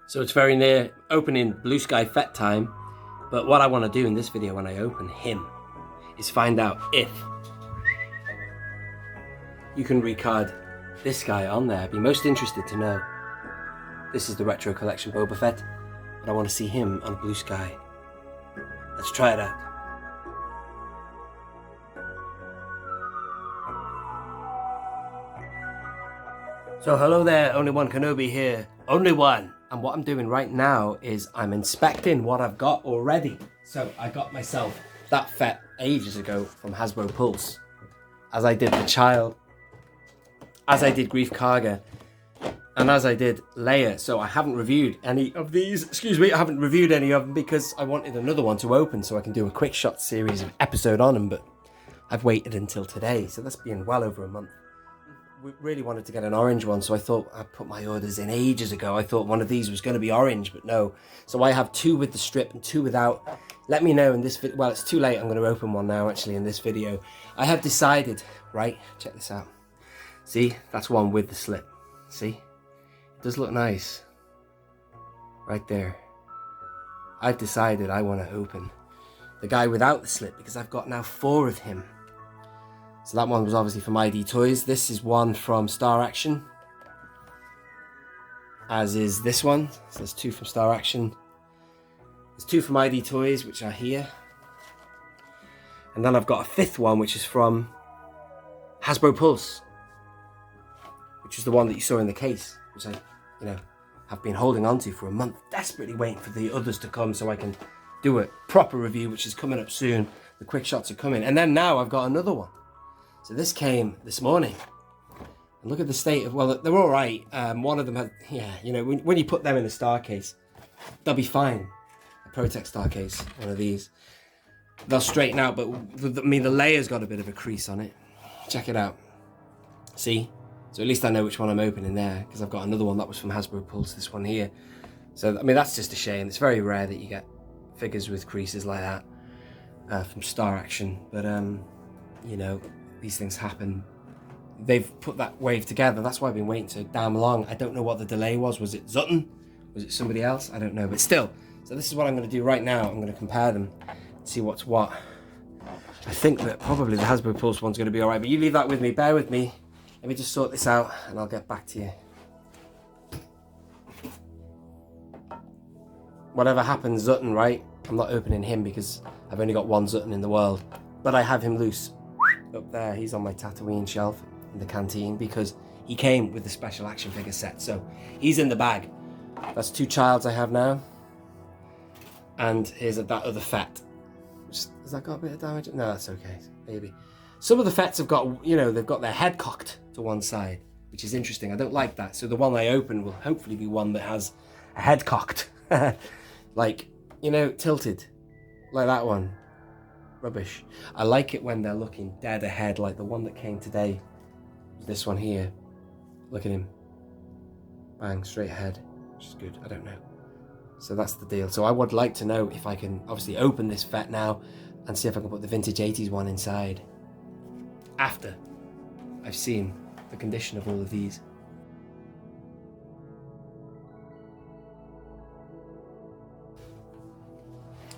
So it's very near opening Blue Sky Fett time, but what I want to do in this video when I open him is find out if you can recard this guy on there. I'd be most interested to know. This is the Retro Collection Boba Fett, but I want to see him on Blue Sky. Let's try it out. So hello there, only one Kenobi here, only one. And what I'm doing right now is I'm inspecting what I've got already. So I got myself that Fett ages ago from Hasbro Pulse, as I did the Child, as I did Grief Karga, and as I did Leia. So I haven't reviewed any of these, I haven't reviewed any of them because I wanted another one to open so I can do a quick shot series of episode on them, but I've waited until today, so that's been well over a month. We really wanted to get an orange one, so I thought I'd put my orders in ages ago. I thought one of these was going to be orange, but no. So I have two with the strip and two without. Let me know in this video. Well, it's too late. I'm going to open one now, actually, in this video. I have decided, right? Check this out. See? That's one with the slip. See? It does look nice. Right there. I've decided I want to open the guy without the slip because I've got now 4 of him. So that one was obviously from ID Toys. This is one from Star Action, as is this one. So there's 2 from Star Action. There's 2 from ID Toys, which are here. And then I've got a 5th one, which is from Hasbro Pulse, which is the one that you saw in the case, which I, have been holding on to for a month, desperately waiting for the others to come so I can do a proper review, which is coming up soon. The quick shots are coming. And then now I've got another one. So this came this morning, and look at the state of, well, they're all right. One of them had, when you put them in a star case, they'll be fine. A Protec star case, one of these, they'll straighten out, but the layer's got a bit of a crease on it. Check it out. See? So at least I know which one I'm opening there, because I've got another one that was from Hasbro Pulse, this one here. So, that's just a shame. It's very rare that you get figures with creases like that from Star Action, but, these things happen. They've put that wave together. That's why I've been waiting so damn long. I don't know what the delay was. Was it Zutton? Was it somebody else? I don't know. But still, so this is what I'm going to do right now. I'm going to compare them, see what's what. I think that probably the Hasbro Pulse one's going to be all right. But you leave that with me. Bear with me. Let me just sort this out, and I'll get back to you. Whatever happens, Zutton, right? I'm not opening him because I've only got one Zutton in the world. But I have him loose. Up there, he's on my Tatooine shelf in the canteen because he came with the special action figure set, so he's in the bag. That's 2 Childs I have now, and here's that other Fett. Has that got a bit of damage? No, that's okay, maybe. Some of the Fetts have got, they've got their head cocked to one side, which is interesting. I don't like that, so the one I open will hopefully be one that has a head cocked, like, tilted, like that one. Rubbish. I like it when they're looking dead ahead, like the one that came today. This one here. Look at him. Bang, straight ahead. Which is good. I don't know. So that's the deal. So I would like to know if I can obviously open this Fett now and see if I can put the vintage 80s one inside after I've seen the condition of all of these.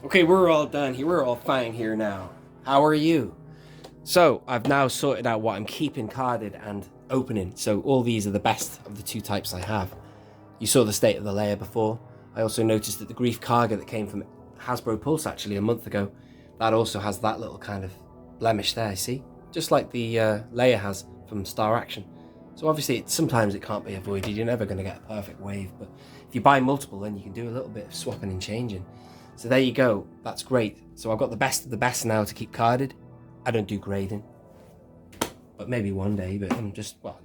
Okay, we're all done here. We're all fine here now. How are you? So, I've now sorted out what I'm keeping carded and opening. So, all these are the best of the 2 types I have. You saw the state of the layer before. I also noticed that the Grief Karga that came from Hasbro Pulse actually a month ago, that also has that little kind of blemish there, see? Just like the layer has from Star Action. So, obviously, sometimes it can't be avoided. You're never going to get a perfect wave. But if you buy multiple, then you can do a little bit of swapping and changing. So there you go, that's great. So I've got the best of the best now to keep carded. I don't do grading, but maybe one day, but I'm just, well,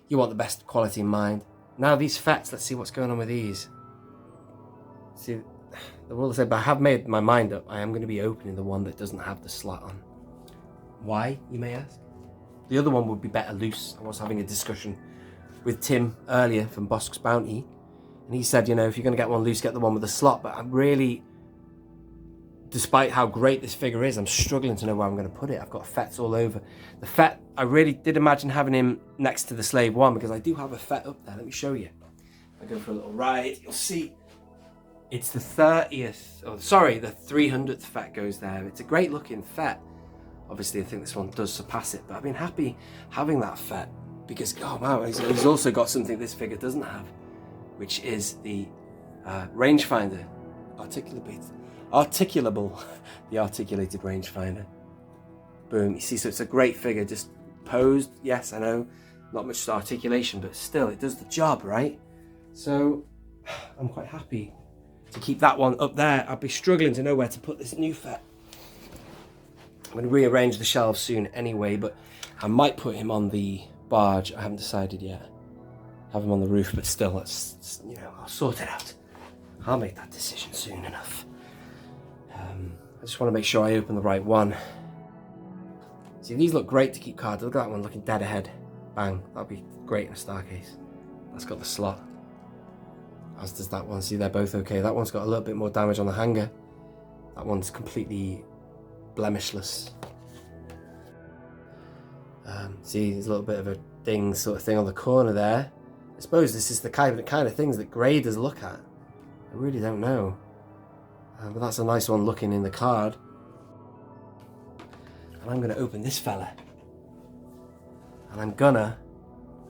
you want the best quality in mind. Now these Fetts, let's see what's going on with these. See, they're all the same, but I have made my mind up. I am going to be opening the one that doesn't have the slot on. Why, you may ask? The other one would be better loose. I was having a discussion with Tim earlier from Bosk's Bounty, and he said, if you're going to get one loose, get the one with the slot, but I'm really, despite how great this figure is, I'm struggling to know where I'm going to put it. I've got Fetts all over. The Fett, I really did imagine having him next to the Slave 1 because I do have a Fett up there. Let me show you. I go for a little ride, you'll see it's the 30th, oh sorry, the 300th Fett goes there. It's a great looking Fett. Obviously I think this one does surpass it, but I've been happy having that Fett because, oh wow, he's also got something this figure doesn't have, which is the rangefinder, articulable, the articulated rangefinder. Boom, you see, so it's a great figure, just posed, yes, I know, not much articulation, but still, it does the job, right? So, I'm quite happy to keep that one up there. I'll be struggling to know where to put this new Fett. I'm going to rearrange the shelves soon anyway, but I might put him on the barge. I haven't decided yet. Have him on the roof, but still, let's, you know, I'll sort it out. I'll make that decision soon enough. I just want to make sure I open the right one. See, these look great to keep cards. Look at that one looking dead ahead. Bang, that'd be great in a star case. That's got the slot. As does that one. See, they're both okay. That one's got a little bit more damage on the hanger. That one's completely blemishless. See, there's a little bit of a ding sort of thing on the corner there. I suppose this is the kind of things that graders look at. I really don't know. But that's a nice one looking in the card. And I'm going to open this fella. And I'm gonna,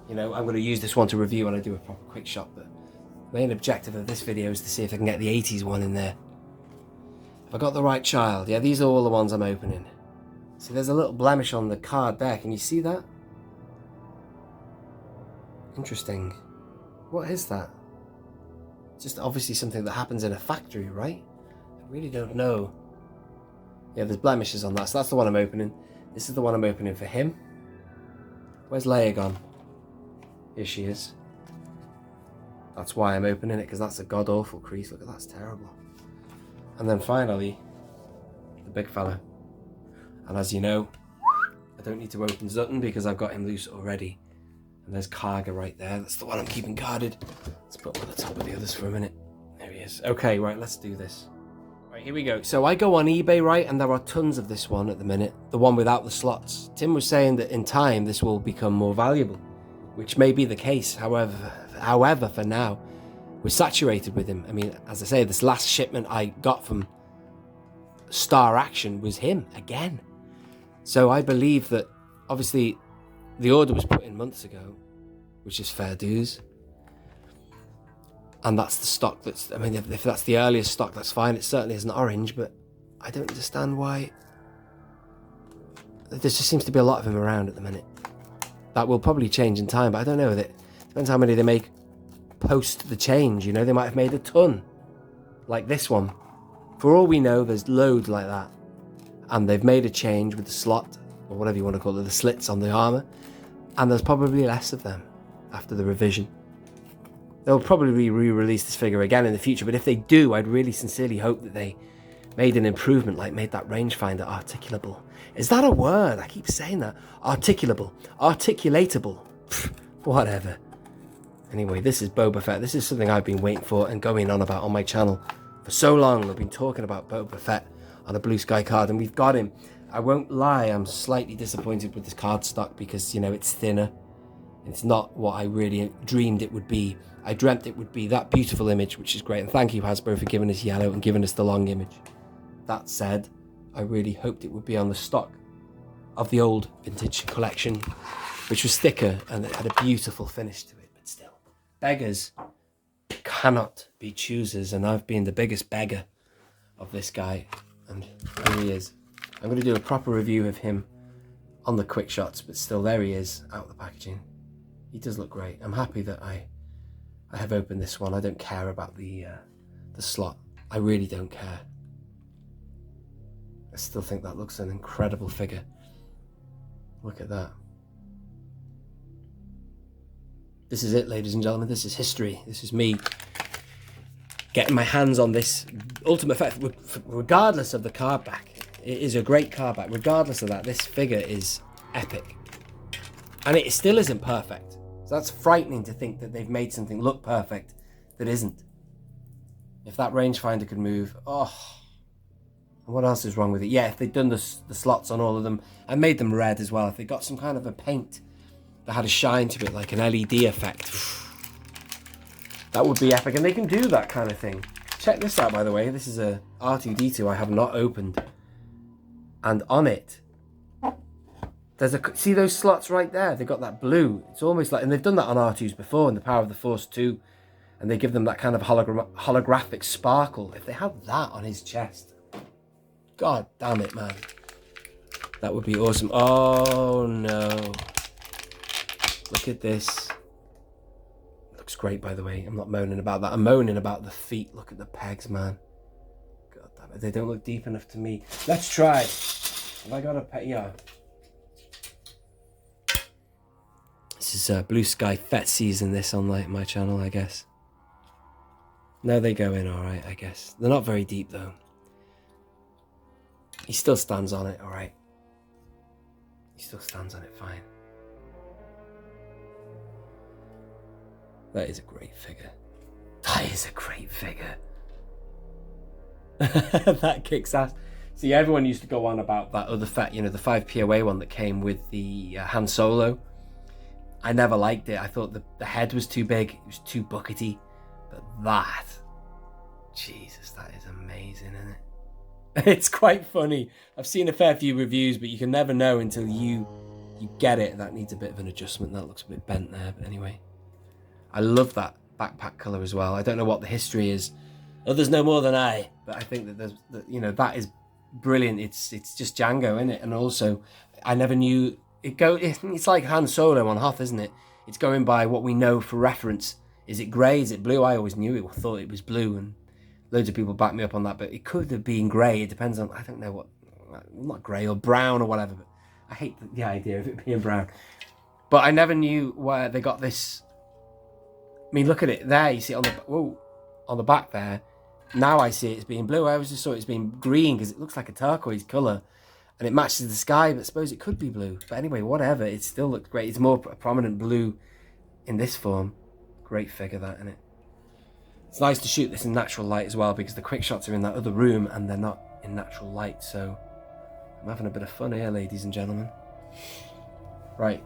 you know, I'm going to use this one to review when I do a proper quick shot. But the main objective of this video is to see if I can get the 80s one in there. Have I got the right child? Yeah, these are all the ones I'm opening. See, there's a little blemish on the card there. Can you see that? Interesting. What is that? Just obviously something that happens in a factory, right? I really don't know. Yeah, there's blemishes on that, so that's the one I'm opening. This is the one I'm opening for him. Where's Leia gone? Here she is. That's why I'm opening it, because that's a god-awful crease. Look at that, that's terrible. And then finally, the big fella. And as you know, I don't need to open Zutton because I've got him loose already. And there's Karga right there. That's the one I'm keeping guarded. Let's put him on the top of the others for a minute. There he is. Okay, right, let's do this. Right, here we go. So I go on eBay, right, and there are tons of this one at the minute. The one without the slots. Tim was saying that in time this will become more valuable, which may be the case. However, for now, we're saturated with him. I mean, as I say, this last shipment I got from Star Action was him again. So I believe that, obviously, the order was put in months ago, which is fair dues. And that's the stock that's, I mean, if that's the earliest stock, that's fine. It certainly isn't orange, but I don't understand why. There just seems to be a lot of him around at the minute. That will probably change in time, but I don't know. It depends how many they make post the change, you know. They might have made a ton, like this one. For all we know, there's loads like that. And they've made a change with the slot, or whatever you want to call it, the slits on the armour. And there's probably less of them after the revision. They'll probably re-release this figure again in the future, but if they do, I'd really sincerely hope that they made an improvement, like made that rangefinder articulable. Is that a word? I keep saying that. Articulable. Articulatable. Pfft, whatever. Anyway, this is Boba Fett. This is something I've been waiting for and going on about on my channel for so long. I've been talking about Boba Fett on a Blue Sky card, and we've got him. I won't lie, I'm slightly disappointed with this card stock because, you know, it's thinner. It's not what I really dreamed it would be. I dreamt it would be that beautiful image, which is great. And thank you, Hasbro, for giving us yellow and giving us the long image. That said, I really hoped it would be on the stock of the old vintage collection, which was thicker and it had a beautiful finish to it. But still, beggars cannot be choosers, and I've been the biggest beggar of this guy, and here he is. I'm going to do a proper review of him on the quick shots, but still, there he is out of the packaging. He does look great. I'm happy that I have opened this one. I don't care about the slot. I really don't care. I still think that looks an incredible figure. Look at that. This is it, ladies and gentlemen. This is history. This is me getting my hands on this Ultimate Fett, regardless of the card back. It is a great card back. Regardless of that, this figure is epic. And it still isn't perfect. So that's frightening to think that they've made something look perfect that isn't. If that rangefinder could move, oh. And what else is wrong with it? Yeah, if they'd done the slots on all of them and made them red as well, if they got some kind of a paint that had a shine to it, like an LED effect, That would be epic, and they can do that kind of thing. Check this out, by the way. This is a R2-D2 I have not opened. And on it, there's see those slots right there? They've got that blue. It's almost like, and they've done that on R2s before in the Power of the Force 2. And they give them that kind of holographic sparkle. If they had that on his chest, God damn it, man. That would be awesome. Oh, no. Look at this. Looks great, by the way. I'm not moaning about that. I'm moaning about the feet. Look at the pegs, man. God damn it. They don't look deep enough to me. Let's try. Have I got a pet? Yeah. This is Blue Sky Fett season, this on my channel, I guess. No, they go in all right, I guess. They're not very deep, though. He still stands on it, all right. He still stands on it fine. That is a great figure. That is a great figure. That kicks ass. See, everyone used to go on about that other Fett, you know, the 5 POA one that came with the Han Solo. I never liked it. I thought the head was too big. It was too buckety. But that, Jesus, that is amazing, isn't it? It's quite funny. I've seen a fair few reviews, but you can never know until you get it. That needs a bit of an adjustment. That looks a bit bent there, but anyway. I love that backpack colour as well. I don't know what the history is. Others know more than I, but I think that that is brilliant. It's just Django, isn't it? And also, I never knew it's like Han Solo on Hoth, isn't it? It's going by what we know for reference. Is it grey? Is it blue? I always knew it. Thought it was blue, and loads of people back me up on that. But it could have been grey. It depends on, I don't know what, not grey or brown or whatever. But I hate the idea of it being brown. But I never knew where they got this. I mean, look at it there. You see it on the back there. Now I see it as being blue. I always just saw it as being green because it looks like a turquoise colour. And it matches the sky, but I suppose it could be blue. But anyway, whatever. It still looks great. It's more prominent blue in this form. Great figure, that, isn't it? It's nice to shoot this in natural light as well, because the quick shots are in that other room and they're not in natural light. So I'm having a bit of fun here, ladies and gentlemen. Right.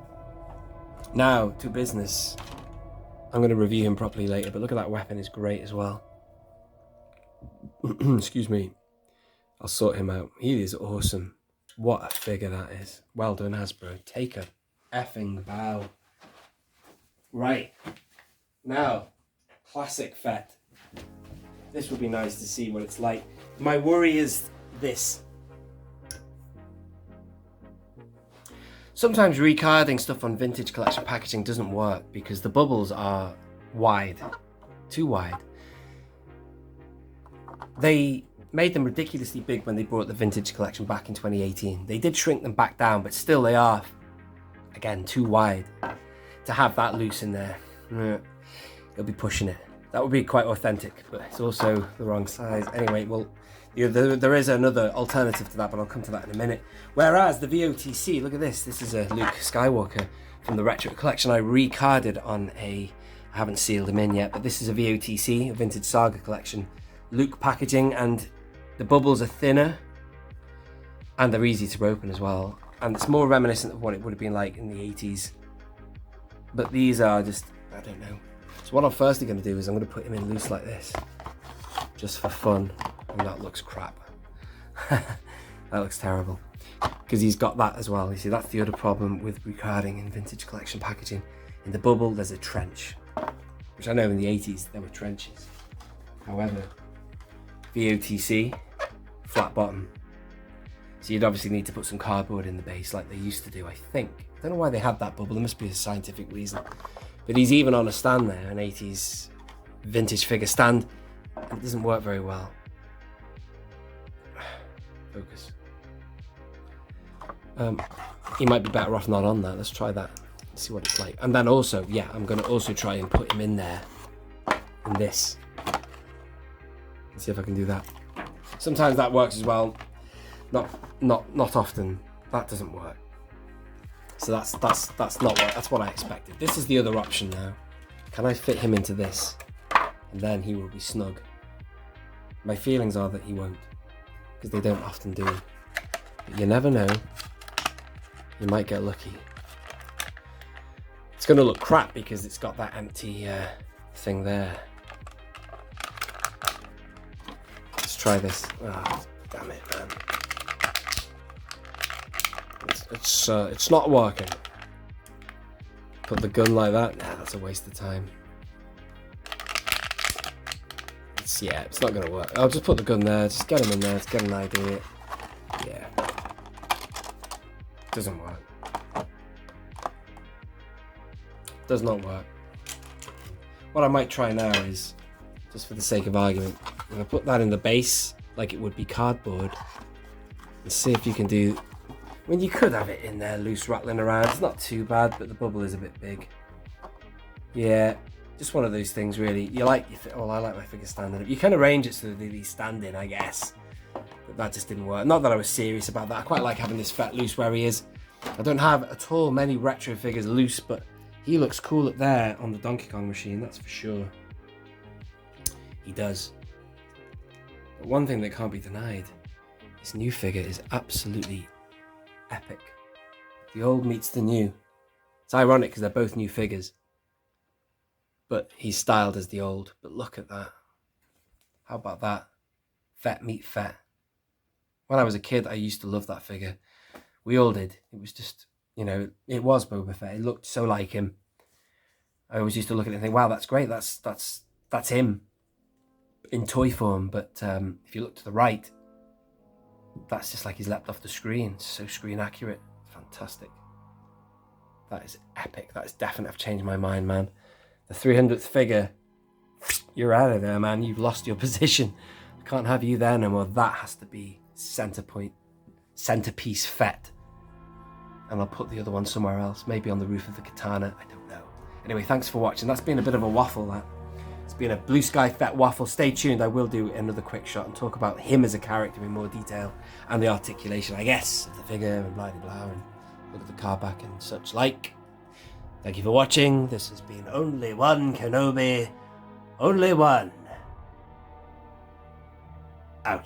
Now, to business. I'm going to review him properly later, but look at that weapon. It's great as well. Excuse me. I'll sort him out. He is awesome. What a figure that is. Well done, Hasbro. Take a effing bow. Right. Now, classic Fett. This would be nice to see what it's like. My worry is this. Sometimes recarding stuff on vintage collection packaging doesn't work because the bubbles are wide. Too wide. They made them ridiculously big when they brought the vintage collection back in 2018. They did shrink them back down, but still they are, again, too wide. To have that loose in there, it'll be pushing it. That would be quite authentic, but it's also the wrong size. Anyway, well, there is another alternative to that, but I'll come to that in a minute. Whereas the VOTC, look at this. This is a Luke Skywalker from the Retro Collection. I recarded on I haven't sealed him in yet, but this is a VOTC, a Vintage Saga Collection. Luke packaging, and the bubbles are thinner and they're easy to open as well, and it's more reminiscent of what it would have been like in the 80s, but these are just, I don't know. So what I'm firstly going to do is I'm going to put him in loose like this just for fun, and that looks crap. That looks terrible because he's got that as well. You see, that's the other problem with recarding in vintage collection packaging. In the bubble there's a trench, which I know in the 80s there were trenches. However, VOTC, flat bottom. So you'd obviously need to put some cardboard in the base like they used to do, I think. I don't know why they had that bubble, there must be a scientific reason. But he's even on a stand there, an 80s vintage figure stand, and it doesn't work very well. Focus. He might be better off not on that. Let's try that, see what it's like. And then also, yeah, I'm going to also try and put him in there, in this. Let's see if I can do that. Sometimes that works as well. Not often. That doesn't work. So that's what I expected. This is the other option now. Can I fit him into this? And then he will be snug. My feelings are that he won't, because they don't often do. But you never know. You might get lucky. It's going to look crap because it's got that empty thing there. try this. Oh, damn it, man. It's not working. Put the gun like that? Nah, that's a waste of time. It's not gonna work. I'll just put the gun there, just get him in there, just get an idea. Yeah. Doesn't work. Does not work. What I might try now is, just for the sake of argument, I'm gonna put that in the base, like it would be cardboard, and see if you can do... I mean, you could have it in there loose rattling around. It's not too bad, but the bubble is a bit big. Yeah, just one of those things really. You like your... Well, I like my figure standing up. You can arrange it so that they stand in, I guess. But that just didn't work. Not that I was serious about that. I quite like having this Fett loose where he is. I don't have at all many retro figures loose, but he looks cool up there on the Donkey Kong machine, that's for sure. He does. But one thing that can't be denied, this new figure is absolutely epic. The old meets the new. It's ironic because they're both new figures, but he's styled as the old. But look at that. How about that? Fett meet Fett. When I was a kid, I used to love that figure. We all did. It was just, you know, it was Boba Fett. It looked so like him. I always used to look at it and think, wow, that's great. That's him in toy form. But if you look to the right, that's just like he's leapt off the screen. It's so screen accurate. Fantastic. That is epic. That is definitely, I've changed my mind, man. The 300th figure, you're out of there, man. You've lost your position. I can't have you there no more. That has to be centerpiece Fett. And I'll put the other one somewhere else, maybe on the roof of the katana, I don't know. Anyway, thanks for watching. That's been a bit of a waffle, that. It's been a Blue Sky Fett waffle. Stay tuned, I will do another quick shot and talk about him as a character in more detail and the articulation, I guess, of the figure and blah blah blah, and look at the car back and such like. Thank you for watching. This has been Only One Kenobi. Only one. Out.